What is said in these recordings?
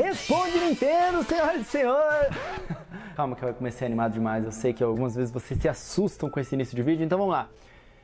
Responde Nintendo, senhoras e senhores! Calma que eu comecei animado demais, eu sei que algumas vezes vocês se assustam com esse início de vídeo, então vamos lá.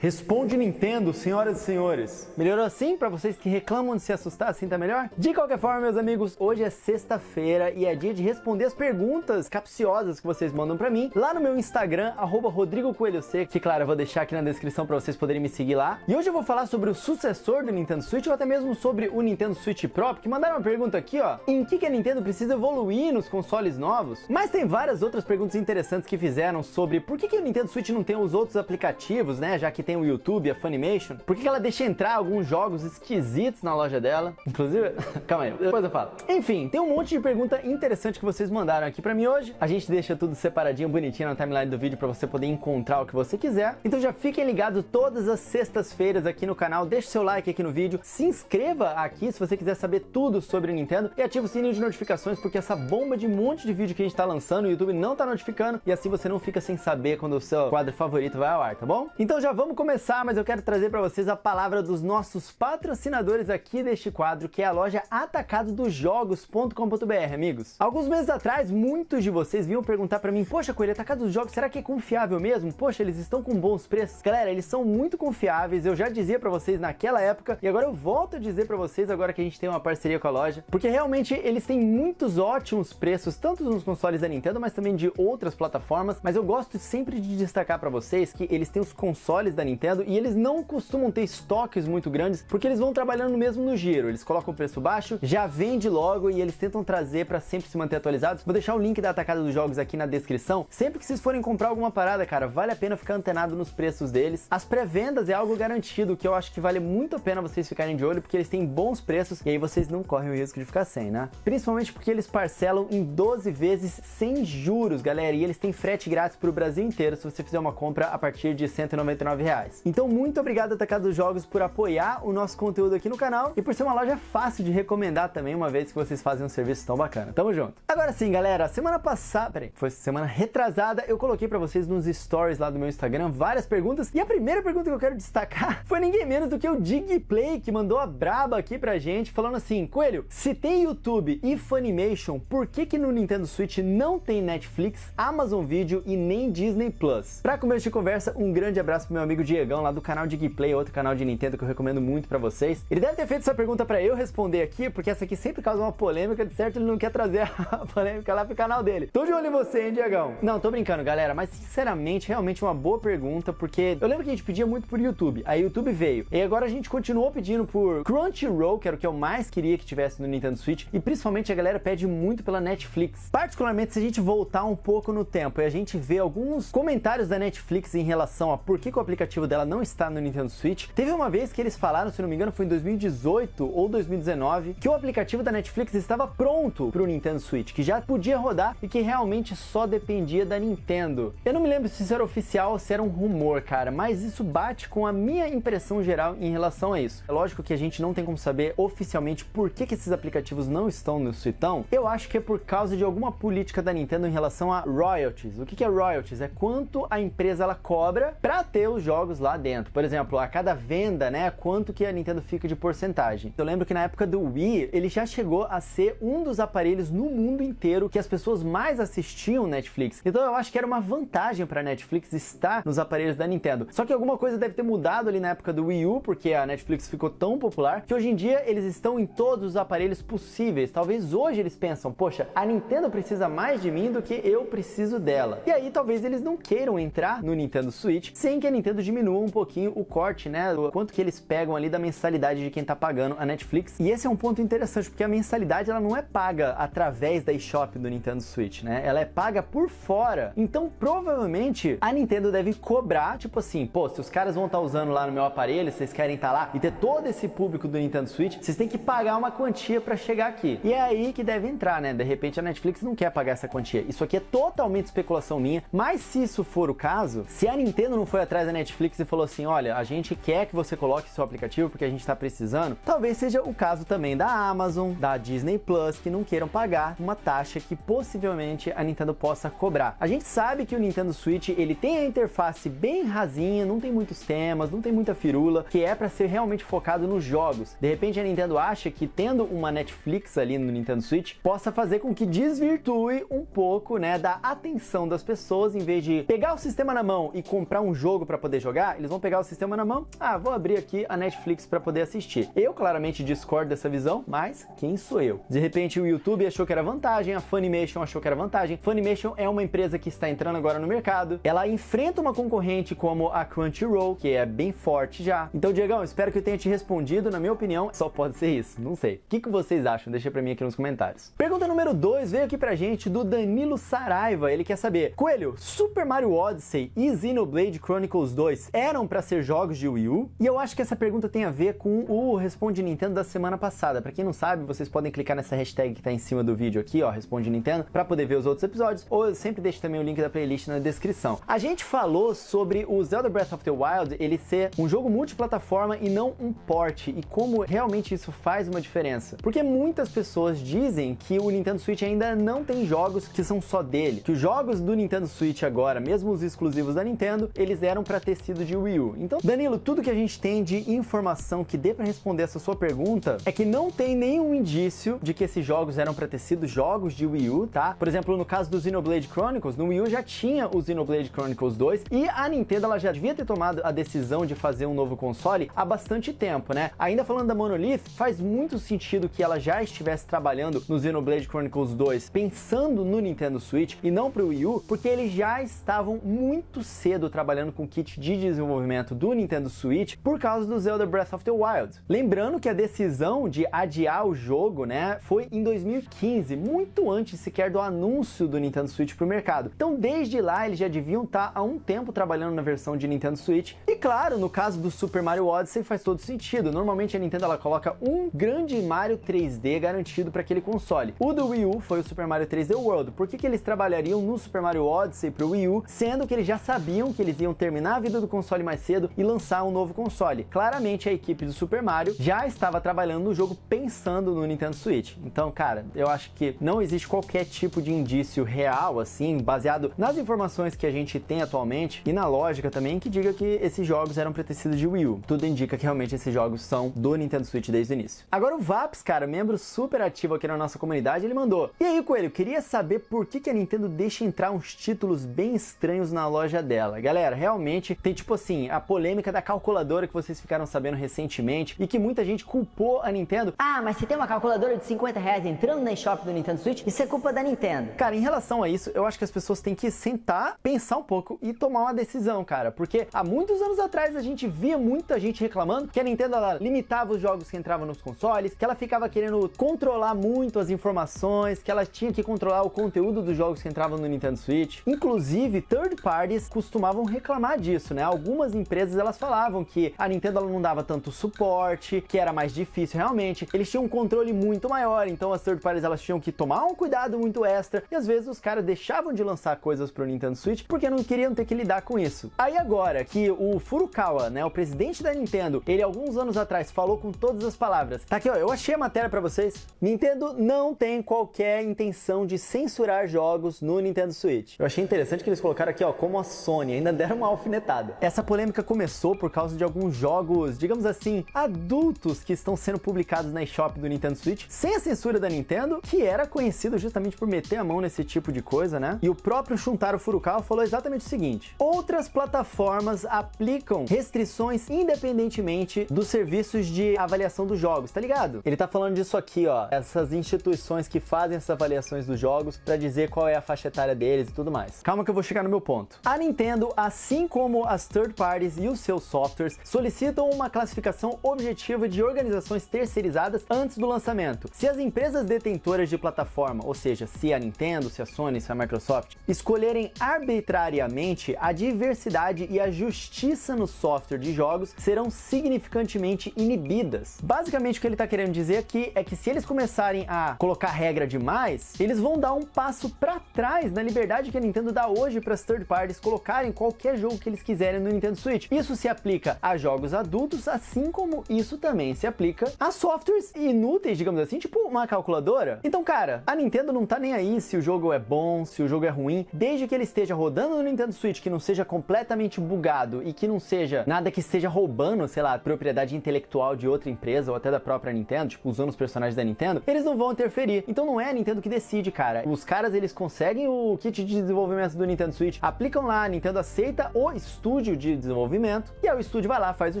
Responde Nintendo, senhoras e senhores. Melhorou assim? Pra vocês que reclamam de se assustar, assim tá melhor? De qualquer forma, meus amigos, hoje é sexta-feira e é dia de responder as perguntas capciosas que vocês mandam pra mim lá no meu Instagram, @RodrigoCoelhoC, que claro, eu vou deixar aqui na descrição pra vocês poderem me seguir lá. E hoje eu vou falar sobre o sucessor do Nintendo Switch ou até mesmo sobre o Nintendo Switch Pro, porque mandaram uma pergunta aqui, ó, em que a Nintendo precisa evoluir nos consoles novos? Mas tem várias outras perguntas interessantes que fizeram sobre por que o Nintendo Switch não tem os outros aplicativos, né, já que tem o YouTube, a Funimation, por que ela deixa entrar alguns jogos esquisitos na loja dela? Inclusive, calma aí, depois eu falo. Enfim, tem um monte de pergunta interessante que vocês mandaram aqui pra mim hoje. A gente deixa tudo separadinho, bonitinho na timeline do vídeo pra você poder encontrar o que você quiser. Então já fiquem ligados todas as sextas-feiras aqui no canal, deixe seu like aqui no vídeo, se inscreva aqui se você quiser saber tudo sobre o Nintendo e ative o sininho de notificações, porque essa bomba de monte de vídeo que a gente tá lançando, o YouTube não tá notificando e assim você não fica sem saber quando o seu quadro favorito vai ao ar, tá bom? Então já vamos começar, mas eu quero trazer para vocês a palavra dos nossos patrocinadores aqui deste quadro, que é a loja atacadodosjogos.com.br, amigos. Alguns meses atrás, muitos de vocês vinham perguntar para mim, poxa, Coelho, Atacado dos Jogos, será que é confiável mesmo? Poxa, eles estão com bons preços? Galera, eles são muito confiáveis, eu já dizia para vocês naquela época, e agora eu volto a dizer para vocês agora que a gente tem uma parceria com a loja, porque realmente eles têm muitos ótimos preços, tanto nos consoles da Nintendo, mas também de outras plataformas, mas eu gosto sempre de destacar para vocês que eles têm os consoles da Nintendo e eles não costumam ter estoques muito grandes, porque eles vão trabalhando mesmo no giro, eles colocam o preço baixo, já vende logo e eles tentam trazer para sempre se manter atualizados. Vou deixar o link da Atacada dos Jogos aqui na descrição. Sempre que vocês forem comprar alguma parada, cara, vale a pena ficar antenado nos preços deles. As pré-vendas é algo garantido, que eu acho que vale muito a pena vocês ficarem de olho, porque eles têm bons preços e aí vocês não correm o risco de ficar sem, né? Principalmente porque eles parcelam em 12 vezes sem juros, galera, e eles têm frete grátis pro Brasil inteiro se você fizer uma compra a partir de R$199. Então, muito obrigado, Atacado dos Jogos, por apoiar o nosso conteúdo aqui no canal e por ser uma loja fácil de recomendar também, uma vez que vocês fazem um serviço tão bacana. Tamo junto. Agora sim, galera, semana passada, foi semana retrasada, eu coloquei pra vocês nos stories lá do meu Instagram várias perguntas e a primeira pergunta que eu quero destacar foi ninguém menos do que o Digplay, que mandou a braba aqui pra gente, falando assim, Coelho, se tem YouTube e Funimation, por que no Nintendo Switch não tem Netflix, Amazon Video e nem Disney Plus? Pra começo de conversa, um grande abraço pro meu amigo Diegão lá do canal Digplay, outro canal de Nintendo que eu recomendo muito pra vocês. Ele deve ter feito essa pergunta pra eu responder aqui, porque essa aqui sempre causa uma polêmica, de certo ele não quer trazer a polêmica lá pro canal dele. Tô de olho em você, hein, Diegão? Não, tô brincando, galera, mas sinceramente, realmente uma boa pergunta, porque eu lembro que a gente pedia muito por YouTube, aí o YouTube veio, e agora a gente continuou pedindo por Crunchyroll, que era o que eu mais queria que tivesse no Nintendo Switch, e principalmente a galera pede muito pela Netflix. Particularmente se a gente voltar um pouco no tempo e a gente vê alguns comentários da Netflix em relação a por que o aplicativo dela não está no Nintendo Switch, teve uma vez que eles falaram, se não me engano foi em 2018 ou 2019, que o aplicativo da Netflix estava pronto para o Nintendo Switch, que já podia rodar e que realmente só dependia da Nintendo. Eu não me lembro se isso era oficial ou se era um rumor, cara, mas isso bate com a minha impressão geral em relação a isso. É lógico que a gente não tem como saber oficialmente por que esses aplicativos não estão no Switchão. Eu acho que é por causa de alguma política da Nintendo em relação a royalties. O que é royalties? É quanto a empresa ela cobra para ter os jogos lá dentro. Por exemplo, a cada venda, né, quanto que a Nintendo fica de porcentagem. Eu lembro que na época do Wii, ele já chegou a ser um dos aparelhos no mundo inteiro que as pessoas mais assistiam Netflix. Então eu acho que era uma vantagem para a Netflix estar nos aparelhos da Nintendo. Só que alguma coisa deve ter mudado ali na época do Wii U, porque a Netflix ficou tão popular, que hoje em dia eles estão em todos os aparelhos possíveis. Talvez hoje eles pensam, poxa, a Nintendo precisa mais de mim do que eu preciso dela. E aí talvez eles não queiram entrar no Nintendo Switch sem que a Nintendo diminua um pouquinho o corte, né, o quanto que eles pegam ali da mensalidade de quem tá pagando a Netflix. E esse é um ponto interessante, porque a mensalidade ela não é paga através da eShop do Nintendo Switch, né? Ela é paga por fora. Então, provavelmente, a Nintendo deve cobrar, tipo assim, pô, se os caras vão estar usando lá no meu aparelho, vocês querem estar lá e ter todo esse público do Nintendo Switch, vocês têm que pagar uma quantia para chegar aqui. E é aí que deve entrar, né? De repente a Netflix não quer pagar essa quantia. Isso aqui é totalmente especulação minha, mas se isso for o caso, se a Nintendo não foi atrás da Netflix Netflix e falou assim, olha, a gente quer que você coloque seu aplicativo porque a gente tá precisando, talvez seja o caso também da Amazon, da Disney Plus, que não queiram pagar uma taxa que possivelmente a Nintendo possa cobrar. A gente sabe que o Nintendo Switch, ele tem a interface bem rasinha, não tem muitos temas, não tem muita firula, que é para ser realmente focado nos jogos. De repente a Nintendo acha que tendo uma Netflix ali no Nintendo Switch possa fazer com que desvirtue um pouco, né, da atenção das pessoas. Em vez de pegar o sistema na mão e comprar um jogo para poder jogar, eles vão pegar o sistema na mão, vou abrir aqui a Netflix para poder assistir. Eu claramente discordo dessa visão, mas quem sou eu? De repente o YouTube achou que era vantagem, a Funimation achou que era vantagem. Funimation é uma empresa que está entrando agora no mercado, ela enfrenta uma concorrente como a Crunchyroll, que é bem forte já. Então, Diegão, espero que eu tenha te respondido. Na minha opinião, só pode ser isso, não sei. O que vocês acham? Deixa pra mim aqui nos comentários. Pergunta número 2 veio aqui pra gente do Danilo Saraiva. Ele quer saber, Coelho, Super Mario Odyssey e Xenoblade Chronicles 2 eram pra ser jogos de Wii U? E eu acho que essa pergunta tem a ver com o Responde Nintendo da semana passada. Pra quem não sabe, vocês podem clicar nessa hashtag que tá em cima do vídeo aqui, ó, Responde Nintendo, pra poder ver os outros episódios, ou eu sempre deixo também o link da playlist na descrição. A gente falou sobre o Zelda Breath of the Wild, ele ser um jogo multiplataforma e não um port, e como realmente isso faz uma diferença. Porque muitas pessoas dizem que o Nintendo Switch ainda não tem jogos que são só dele, que os jogos do Nintendo Switch agora, mesmo os exclusivos da Nintendo, eles eram pra ter sido de Wii U. Então, Danilo, tudo que a gente tem de informação que dê pra responder essa sua pergunta é que não tem nenhum indício de que esses jogos eram pra ter sido jogos de Wii U, tá? Por exemplo, no caso do Xenoblade Chronicles, no Wii U já tinha o Xenoblade Chronicles 2 e a Nintendo ela já devia ter tomado a decisão de fazer um novo console há bastante tempo, né? Ainda falando da Monolith, faz muito sentido que ela já estivesse trabalhando no Xenoblade Chronicles 2 pensando no Nintendo Switch e não pro Wii U, porque eles já estavam muito cedo trabalhando com o kit de desenvolvimento do Nintendo Switch por causa do Zelda Breath of the Wild. Lembrando que a decisão de adiar o jogo, né, foi em 2015, muito antes sequer do anúncio do Nintendo Switch pro mercado. Então, desde lá, eles já deviam estar há um tempo trabalhando na versão de Nintendo Switch. E claro, no caso do Super Mario Odyssey faz todo sentido. Normalmente a Nintendo ela coloca um grande Mario 3D garantido para aquele console. O do Wii U foi o Super Mario 3D World. Por que eles trabalhariam no Super Mario Odyssey pro Wii U, sendo que eles já sabiam que eles iam terminar a vida do console mais cedo e lançar um novo console? Claramente a equipe do Super Mario já estava trabalhando no jogo pensando no Nintendo Switch. Então, cara, eu acho que não existe qualquer tipo de indício real, assim, baseado nas informações que a gente tem atualmente e na lógica também, que diga que esses jogos eram pra ter sido de Wii U. Tudo indica que realmente esses jogos são do Nintendo Switch desde o início. Agora o Vaps, cara, membro super ativo aqui na nossa comunidade, ele mandou: e aí, Coelho, queria saber por que a Nintendo deixa entrar uns títulos bem estranhos na loja dela. Galera, realmente tem tipo assim, a polêmica da calculadora que vocês ficaram sabendo recentemente e que muita gente culpou a Nintendo. Mas se tem uma calculadora de R$50 entrando na eShop do Nintendo Switch, isso é culpa da Nintendo. Cara, em relação a isso, eu acho que as pessoas têm que sentar, pensar um pouco e tomar uma decisão, cara. Porque há muitos anos atrás a gente via muita gente reclamando que a Nintendo ela limitava os jogos que entravam nos consoles, que ela ficava querendo controlar muito as informações, que ela tinha que controlar o conteúdo dos jogos que entravam no Nintendo Switch. Inclusive, third parties costumavam reclamar disso, né? Algumas empresas elas falavam que a Nintendo ela não dava tanto suporte, que era mais difícil realmente. Eles tinham um controle muito maior, então as third parties elas tinham que tomar um cuidado muito extra e às vezes os caras deixavam de lançar coisas pro Nintendo Switch porque não queriam ter que lidar com isso. Aí agora que o Furukawa, né, o presidente da Nintendo, ele alguns anos atrás falou com todas as palavras. Tá aqui, ó, eu achei a matéria pra vocês. Nintendo não tem qualquer intenção de censurar jogos no Nintendo Switch. Eu achei interessante que eles colocaram aqui, ó, como a Sony, ainda deram uma alfinetada. Essa polêmica começou por causa de alguns jogos, digamos assim, adultos que estão sendo publicados na eShop do Nintendo Switch, sem a censura da Nintendo, que era conhecido justamente por meter a mão nesse tipo de coisa, né? E o próprio Shuntaro Furukawa falou exatamente o seguinte: outras plataformas aplicam restrições independentemente dos serviços de avaliação dos jogos, tá ligado? Ele tá falando disso aqui, ó, essas instituições que fazem essas avaliações dos jogos pra dizer qual é a faixa etária deles e tudo mais. Calma que eu vou chegar no meu ponto. A Nintendo, assim como as third parties e os seus softwares, solicitam uma classificação objetiva de organizações terceirizadas antes do lançamento. Se as empresas detentoras de plataforma, ou seja, se a Nintendo, se a Sony, se a Microsoft, escolherem arbitrariamente, a diversidade e a justiça no software de jogos serão significantemente inibidas. Basicamente o que ele está querendo dizer aqui é que se eles começarem a colocar regra demais, eles vão dar um passo para trás na liberdade que a Nintendo dá hoje para as third parties colocarem qualquer jogo que eles quiserem. querem no Nintendo Switch. Isso se aplica a jogos adultos, assim como isso também se aplica a softwares inúteis, digamos assim, tipo uma calculadora. Então, cara, a Nintendo não tá nem aí se o jogo é bom, se o jogo é ruim, desde que ele esteja rodando no Nintendo Switch, que não seja completamente bugado e que não seja nada que esteja roubando, sei lá, propriedade intelectual de outra empresa ou até da própria Nintendo, tipo, usando os personagens da Nintendo, eles não vão interferir. Então não é a Nintendo que decide, cara. Os caras, eles conseguem o kit de desenvolvimento do Nintendo Switch, aplicam lá, a Nintendo aceita o estúdio de desenvolvimento, e aí o estúdio vai lá, faz o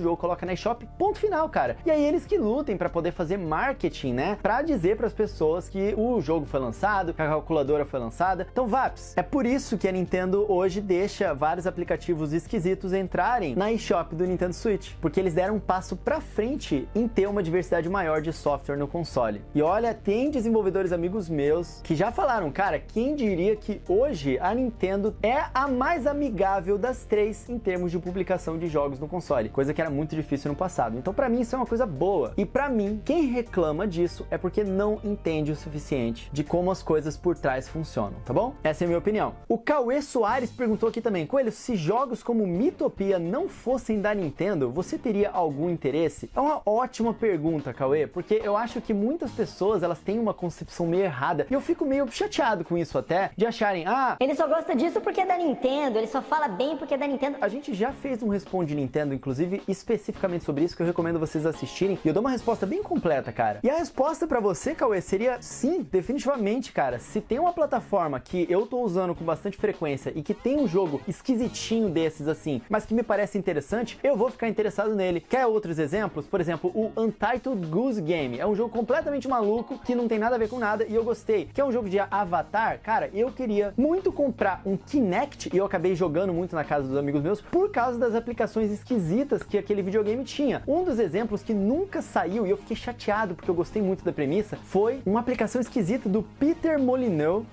jogo, coloca na eShop, ponto final, cara. E aí eles que lutem pra poder fazer marketing, né? Pra dizer pras pessoas que o jogo foi lançado, que a calculadora foi lançada. Então, Vaps, é por isso que a Nintendo hoje deixa vários aplicativos esquisitos entrarem na eShop do Nintendo Switch, porque eles deram um passo pra frente em ter uma diversidade maior de software no console. E olha, tem desenvolvedores amigos meus que já falaram, cara, quem diria que hoje a Nintendo é a mais amigável das três em termos de publicação de jogos no console, coisa que era muito difícil no passado. Então, pra mim, isso é uma coisa boa. E pra mim, quem reclama disso é porque não entende o suficiente de como as coisas por trás funcionam, tá bom? Essa é a minha opinião. O Cauê Soares perguntou aqui também, Coelho, se jogos como Miitopia não fossem da Nintendo, você teria algum interesse? É uma ótima pergunta, Cauê, porque eu acho que muitas pessoas, elas têm uma concepção meio errada, e eu fico meio chateado com isso até, de acharem, ele só gosta disso porque é da Nintendo, ele só fala bem porque é da Nintendo. A gente já fez um Responde Nintendo, inclusive, especificamente sobre isso, que eu recomendo vocês assistirem, e eu dou uma resposta bem completa, cara. E a resposta pra você, Cauê, seria sim, definitivamente, cara. Se tem uma plataforma que eu tô usando com bastante frequência e que tem um jogo esquisitinho desses, assim, mas que me parece interessante, eu vou ficar interessado nele. Quer outros exemplos? Por exemplo, o Untitled Goose Game. É um jogo completamente maluco, que não tem nada a ver com nada, e eu gostei. Que é um jogo de Avatar. Cara, eu queria muito comprar um Kinect, e eu acabei jogando muito na casa dos amigos meus, por causa das aplicações esquisitas que aquele videogame tinha. Um dos exemplos que nunca saiu, e eu fiquei chateado, porque eu gostei muito da premissa, foi uma aplicação esquisita do Peter Molyneux,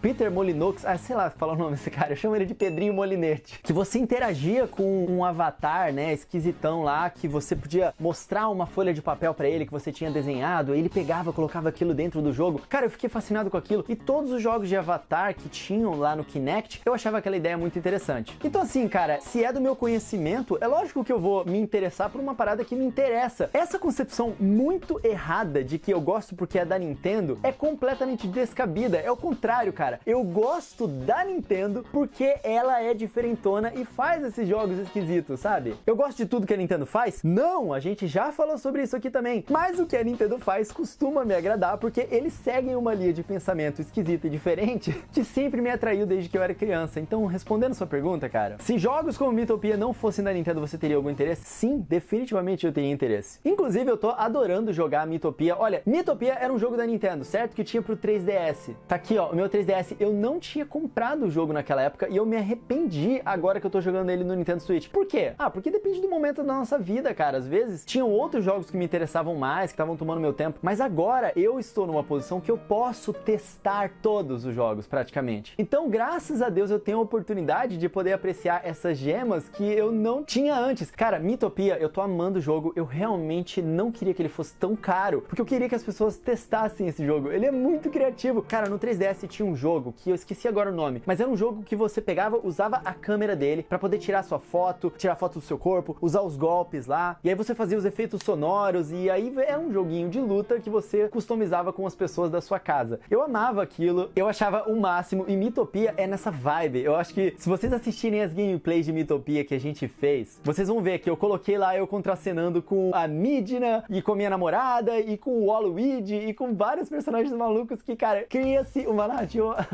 sei lá falar o nome desse cara, eu chamo ele de Pedrinho Molinete, que você interagia com um avatar, né, esquisitão lá, que você podia mostrar uma folha de papel pra ele que você tinha desenhado, ele pegava, colocava aquilo dentro do jogo. Cara, eu fiquei fascinado com aquilo, e todos os jogos de Avatar que tinham lá no Kinect, eu achava aquela ideia muito interessante. Então assim, cara, se é do meu conhecimento, é lógico que eu vou me interessar por uma parada que me interessa. Essa concepção muito errada de que eu gosto porque é da Nintendo é completamente descabida. É o contrário, cara. Eu gosto da Nintendo porque ela é diferentona e faz esses jogos esquisitos, sabe? Eu gosto de tudo que a Nintendo faz? Não, a gente já falou sobre isso aqui também. Mas o que a Nintendo faz costuma me agradar porque eles seguem uma linha de pensamento esquisita e diferente que sempre me atraiu desde que eu era criança. Então, respondendo sua pergunta, cara, se jogos como Miitopia não fossem da Nintendo, você teria algum interesse? Sim, definitivamente eu teria interesse. Inclusive, eu tô adorando jogar Miitopia. Olha, Miitopia era um jogo da Nintendo, certo? Que tinha pro 3DS. Tá aqui, ó, o meu 3DS. Eu não tinha comprado o jogo naquela época e eu me arrependi agora que eu tô jogando ele no Nintendo Switch. Por quê? Ah, porque depende do momento da nossa vida, cara. Às vezes, tinham outros jogos que me interessavam mais, que estavam tomando meu tempo. Mas agora, eu estou numa posição que eu posso testar todos os jogos, praticamente. Então, graças a Deus, eu tenho a oportunidade de poder apreciar essas gemas que eu não tinha antes. Cara, Miitopia, eu tô amando o jogo. Eu realmente não queria que ele fosse tão caro, porque eu queria que as pessoas testassem esse jogo. Ele é muito criativo. Cara, no 3DS tinha um jogo que eu esqueci agora o nome, mas era um jogo que você pegava, usava a câmera dele pra poder tirar sua foto, tirar foto do seu corpo, usar os golpes lá, e aí você fazia os efeitos sonoros, e aí é um joguinho de luta que você customizava com as pessoas da sua casa. Eu amava aquilo, eu achava o máximo, e Miitopia é nessa vibe. Eu acho que se vocês assistirem as gameplays de Miitopia que a gente fez, vocês vão ver que eu coloquei lá eu contracenando com a Midna, e com a minha namorada, e com o Waluigi, e com vários personagens malucos que, cara, cria-se uma narrativa.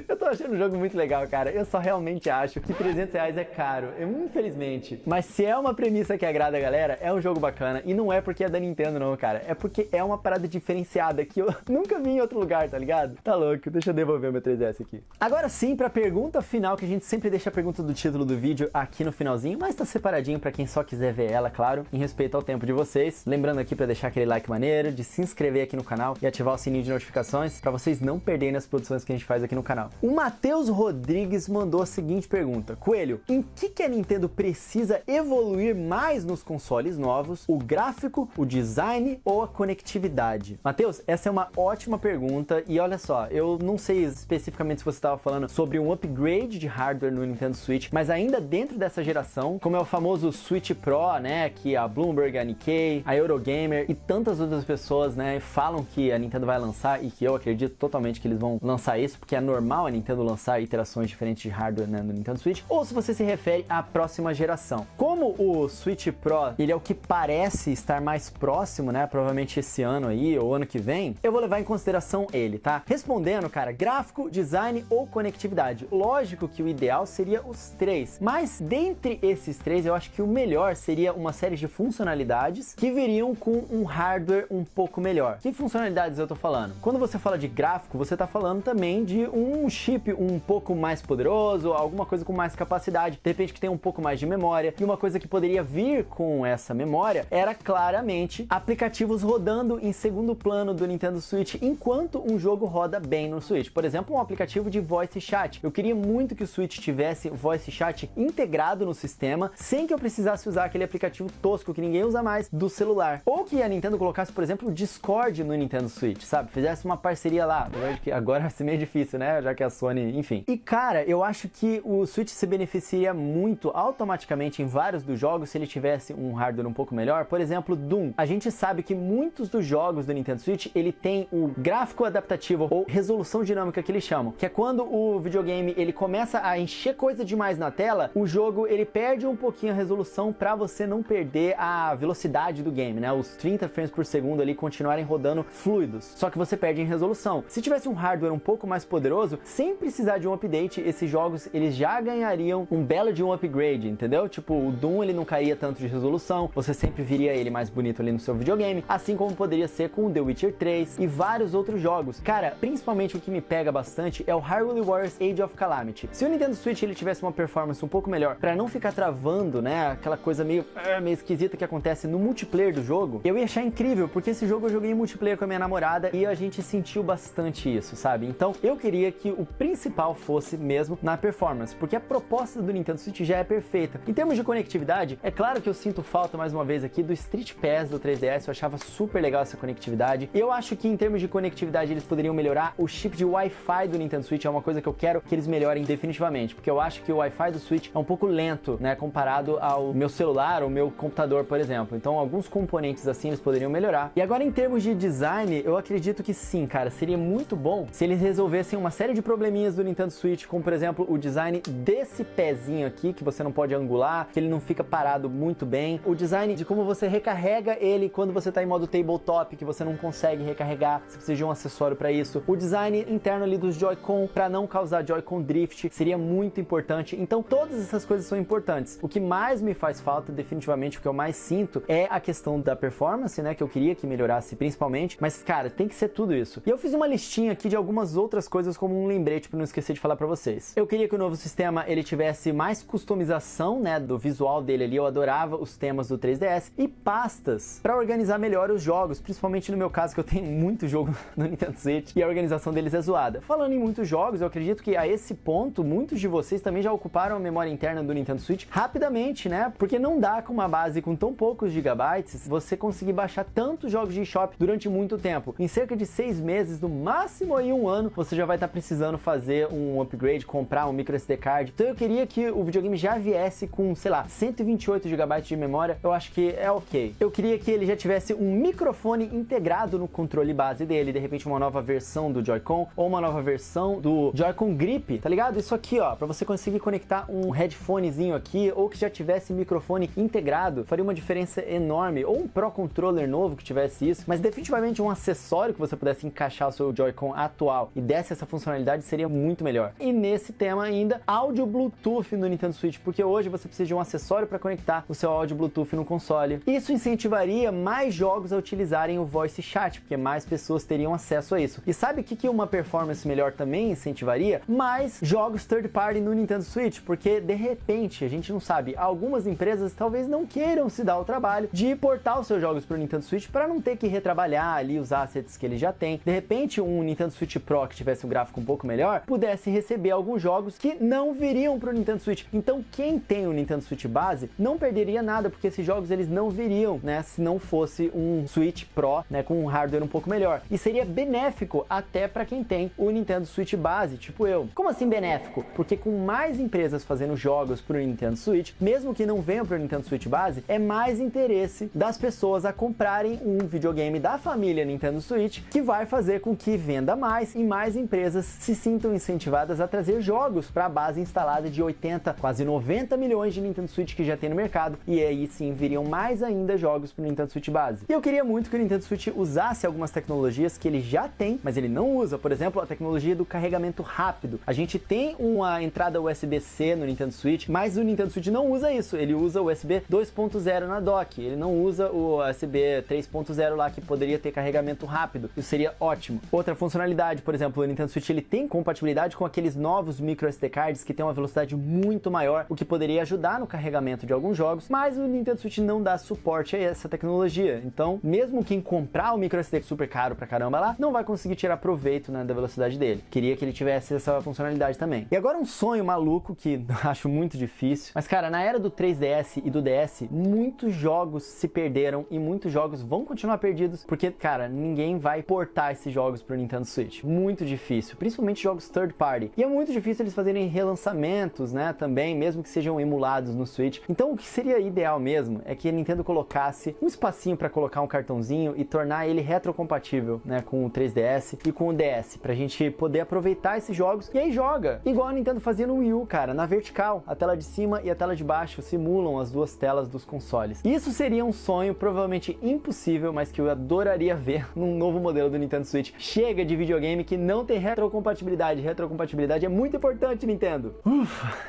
Eu tô achando o jogo muito legal, cara. Eu só realmente acho que R$300 é caro, infelizmente. Mas se é uma premissa que agrada a galera, é um jogo bacana. E não é porque é da Nintendo não, cara. É porque é uma parada diferenciada que eu nunca vi em outro lugar, tá ligado? Tá louco, deixa eu devolver o meu 3DS aqui. Agora sim, pra pergunta final, que a gente sempre deixa a pergunta do título do vídeo aqui no finalzinho, mas tá separadinho pra quem só quiser ver ela, claro, em respeito ao tempo de vocês. Lembrando aqui pra deixar aquele like maneiro, de se inscrever aqui no canal e ativar o sininho de notificações pra vocês não perderem as produções que a gente faz aqui no canal. O Matheus Rodrigues mandou a seguinte pergunta: Coelho, em que a Nintendo precisa evoluir mais nos consoles novos? O gráfico, o design ou a conectividade? Matheus, essa é uma ótima pergunta e olha só, eu não sei especificamente se você estava falando sobre um upgrade de hardware no Nintendo Switch, mas ainda dentro dessa dessa geração, como é o famoso Switch Pro, né, que a Bloomberg, a Nikkei, a Eurogamer e tantas outras pessoas, né, falam que a Nintendo vai lançar, e que eu acredito totalmente que eles vão lançar isso, porque é normal a Nintendo lançar iterações diferentes de hardware, né, no Nintendo Switch, ou se você se refere à próxima geração. Como o Switch Pro, ele é o que parece estar mais próximo, né, provavelmente esse ano aí, ou ano que vem, eu vou levar em consideração ele, tá? Respondendo, cara, gráfico, design ou conectividade. Lógico que o ideal seria os três, mas dentre esses três, eu acho que o melhor seria uma série de funcionalidades que viriam com um hardware um pouco melhor. Que funcionalidades eu tô falando? Quando você fala de gráfico, você tá falando também de um chip um pouco mais poderoso, alguma coisa com mais capacidade, de repente que tem um pouco mais de memória, e uma coisa que poderia vir com essa memória era claramente aplicativos rodando em segundo plano do Nintendo Switch enquanto um jogo roda bem no Switch. Por exemplo, um aplicativo de voice chat. Eu queria muito que o Switch tivesse voice chat integrado no sistema, sem que eu precisasse usar aquele aplicativo tosco que ninguém usa mais do celular. Ou que a Nintendo colocasse, por exemplo, o Discord no Nintendo Switch, sabe? Fizesse uma parceria lá. Agora vai ser meio difícil, né? Já que a Sony, enfim. E cara, eu acho que o Switch se beneficiaria muito automaticamente em vários dos jogos se ele tivesse um hardware um pouco melhor. Por exemplo, Doom. A gente sabe que muitos dos jogos do Nintendo Switch, ele tem o gráfico adaptativo ou resolução dinâmica que eles chamam, que é quando o videogame ele começa a encher coisa demais na tela, o jogo ele perde um pouquinho a resolução para você não perder a velocidade do game, né? Os 30 frames por segundo ali continuarem rodando fluidos, só que você perde em resolução. Se tivesse um hardware um pouco mais poderoso, sem precisar de um update, esses jogos eles já ganhariam um belo de um upgrade, entendeu? Tipo, o Doom ele não cairia tanto de resolução, você sempre viria ele mais bonito ali no seu videogame, assim como poderia ser com o The Witcher 3 e vários outros jogos. Cara, principalmente o que me pega bastante é o Hyrule Warriors Age of Calamity. Se o Nintendo Switch ele tivesse uma performance um pouco melhor, para não ficar travando, né, aquela coisa meio esquisita que acontece no multiplayer do jogo, eu ia achar incrível, porque esse jogo eu joguei em multiplayer com a minha namorada e a gente sentiu bastante isso, sabe? Então, eu queria que o principal fosse mesmo na performance, porque a proposta do Nintendo Switch já é perfeita. Em termos de conectividade, é claro que eu sinto falta, mais uma vez aqui, do Street Pass do 3DS, eu achava super legal essa conectividade. Eu acho que em termos de conectividade eles poderiam melhorar o chip de Wi-Fi do Nintendo Switch, é uma coisa que eu quero que eles melhorem definitivamente, porque eu acho que o Wi-Fi do Switch é um pouco lento, né, comparado ao meu celular ou meu computador, por exemplo. Então, alguns componentes assim eles poderiam melhorar. E agora, em termos de design, eu acredito que sim, cara, seria muito bom se eles resolvessem uma série de probleminhas do Nintendo Switch, como, por exemplo, o design desse pezinho aqui, que você não pode angular, que ele não fica parado muito bem, o design de como você recarrega ele quando você tá em modo tabletop, que você não consegue recarregar, você precisa de um acessório para isso, o design interno ali dos Joy-Con, para não causar Joy-Con drift, seria muito importante. Então, todas essas coisas são importantes. O que mais me faz falta, definitivamente, o que eu mais sinto, é a questão da performance, né, que eu queria que melhorasse principalmente, mas, cara, tem que ser tudo isso. E eu fiz uma listinha aqui de algumas outras coisas como um lembrete para não esquecer de falar para vocês. Eu queria que o novo sistema, ele tivesse mais customização, né, do visual dele ali, eu adorava os temas do 3DS, e pastas para organizar melhor os jogos, principalmente no meu caso, que eu tenho muito jogo no Nintendo Switch, e a organização deles é zoada. Falando em muitos jogos, eu acredito que a esse ponto, muitos de vocês também já ocuparam a memória interna do Nintendo Switch rapidamente, né, porque não dá com uma base com tão poucos gigabytes, você conseguir baixar tantos jogos de eShop durante muito tempo. Em cerca de 6 meses, no máximo aí um ano, você já vai estar precisando fazer um upgrade, comprar um micro SD card. Então eu queria que o videogame já viesse com, sei lá, 128 GB de memória, eu acho que é ok. Eu queria que ele já tivesse um microfone integrado no controle base dele, de repente uma nova versão do Joy-Con, ou uma nova versão do Joy-Con Grip, tá ligado? Isso aqui, ó, pra você conseguir conectar um headphonezinho aqui, ou que já tivesse microfone integrado, faria uma diferença enorme, ou um Pro Controller novo que tivesse isso, mas definitivamente um acessório que você pudesse encaixar o seu Joy-Con atual e desse essa funcionalidade seria muito melhor. E nesse tema ainda, áudio Bluetooth no Nintendo Switch, porque hoje você precisa de um acessório para conectar o seu áudio Bluetooth no console. Isso incentivaria mais jogos a utilizarem o voice chat, porque mais pessoas teriam acesso a isso. E sabe o que uma performance melhor também incentivaria? Mais jogos third party no Nintendo Switch, porque de repente, a gente não sabe, algumas empresas talvez não queiram se dar o trabalho de portar os seus jogos para o Nintendo Switch para não ter que retrabalhar ali os assets que ele já tem. De repente, um Nintendo Switch Pro que tivesse um gráfico um pouco melhor, pudesse receber alguns jogos que não viriam para o Nintendo Switch. Então, quem tem o Nintendo Switch base não perderia nada, porque esses jogos eles não viriam, né, se não fosse um Switch Pro, né, com um hardware um pouco melhor. E seria benéfico até para quem tem o Nintendo Switch base, tipo eu. Como assim benéfico? Porque com mais empresas fazendo jogos jogos pro Nintendo Switch, mesmo que não venham pro Nintendo Switch base, é mais interesse das pessoas a comprarem um videogame da família Nintendo Switch, que vai fazer com que venda mais e mais empresas se sintam incentivadas a trazer jogos para a base instalada de 80, quase 90 milhões de Nintendo Switch que já tem no mercado, e aí sim viriam mais ainda jogos pro Nintendo Switch base. E eu queria muito que o Nintendo Switch usasse algumas tecnologias que ele já tem, mas ele não usa. Por exemplo, a tecnologia do carregamento rápido. A gente tem uma entrada USB-C no Nintendo Switch, mas o Nintendo Switch não usa isso. Ele usa o USB 2.0 na dock. Ele não usa o USB 3.0 lá, que poderia ter carregamento rápido. Isso seria ótimo. Outra funcionalidade, por exemplo, o Nintendo Switch ele tem compatibilidade com aqueles novos micro SD cards que tem uma velocidade muito maior, o que poderia ajudar no carregamento de alguns jogos, mas o Nintendo Switch não dá suporte a essa tecnologia. Então, mesmo quem comprar o micro SD super caro pra caramba lá, não vai conseguir tirar proveito, né, da velocidade dele. Queria que ele tivesse essa funcionalidade também. E agora um sonho maluco que acho muito difícil, mas cara, na era do 3DS e do DS, muitos jogos se perderam e muitos jogos vão continuar perdidos, porque, cara, ninguém vai portar esses jogos pro Nintendo Switch. Muito difícil, principalmente jogos third party. E é muito difícil eles fazerem relançamentos, né, também, mesmo que sejam emulados no Switch. Então, o que seria ideal mesmo é que a Nintendo colocasse um espacinho para colocar um cartãozinho e tornar ele retrocompatível, né, com o 3DS e com o DS, pra gente poder aproveitar esses jogos e aí joga, igual a Nintendo fazia no Wii U, cara, na vertical, a tela de cima e a tela de baixo simulam as duas telas dos consoles. Isso seria um sonho provavelmente impossível, mas que eu adoraria ver num novo modelo do Nintendo Switch. Chega de videogame que não tem retrocompatibilidade. Retrocompatibilidade é muito importante, Nintendo.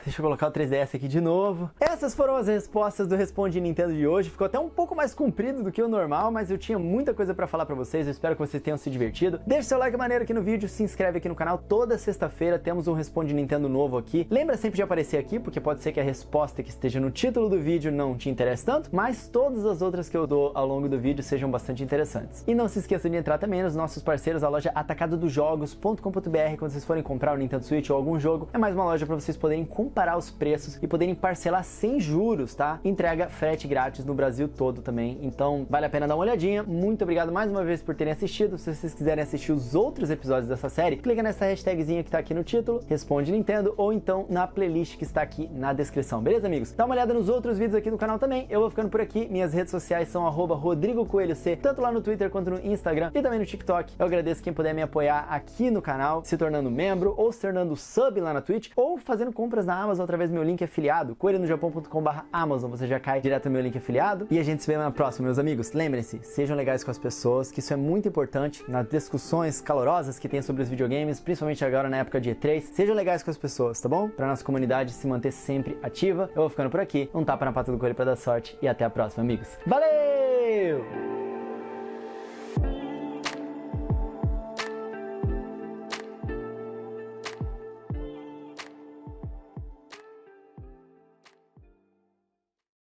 Deixa eu colocar o 3DS aqui de novo. Essas foram as respostas do Responde Nintendo de hoje. Ficou até um pouco mais comprido do que o normal, mas eu tinha muita coisa pra falar pra vocês. Eu espero que vocês tenham se divertido. Deixa seu like maneiro aqui no vídeo, se inscreve aqui no canal. Toda sexta-feira temos um Responde Nintendo novo aqui. Lembra sempre de aparecer aqui, porque pode ser que a resposta que esteja no título do vídeo não te interesse tanto, mas todas as outras que eu dou ao longo do vídeo sejam bastante interessantes. E não se esqueça de entrar também nos nossos parceiros, a loja atacadodojogos.com.br. Quando vocês forem comprar o Nintendo Switch ou algum jogo, é mais uma loja para vocês poderem comparar os preços e poderem parcelar sem juros, tá? Entrega frete grátis no Brasil todo também, então vale a pena dar uma olhadinha. Muito obrigado mais uma vez por terem assistido. Se vocês quiserem assistir os outros episódios dessa série, clica nessa hashtagzinha que tá aqui no título, Responde Nintendo, ou então na playlist que está aqui na descrição, beleza, amigos? Dá uma olhada nos outros vídeos aqui do canal também. Eu vou ficando por aqui. Minhas redes sociais são @RodrigoCoelhoC, tanto lá no Twitter quanto no Instagram e também no TikTok. Eu agradeço quem puder me apoiar aqui no canal, se tornando membro ou se tornando sub lá na Twitch, ou fazendo compras na Amazon através do meu link afiliado, coelhonojapão.com/Amazon. Você já cai direto no meu link afiliado. E a gente se vê na próxima, meus amigos. Lembrem-se, sejam legais com as pessoas, que isso é muito importante nas discussões calorosas que tem sobre os videogames, principalmente agora na época de E3. Sejam legais com as pessoas, tá bom? Pra nossa comunidade se manter sempre ativa. Eu vou ficando por aqui. Um tapa na pata do coelho pra dar sorte e até a próxima, amigos. Valeu!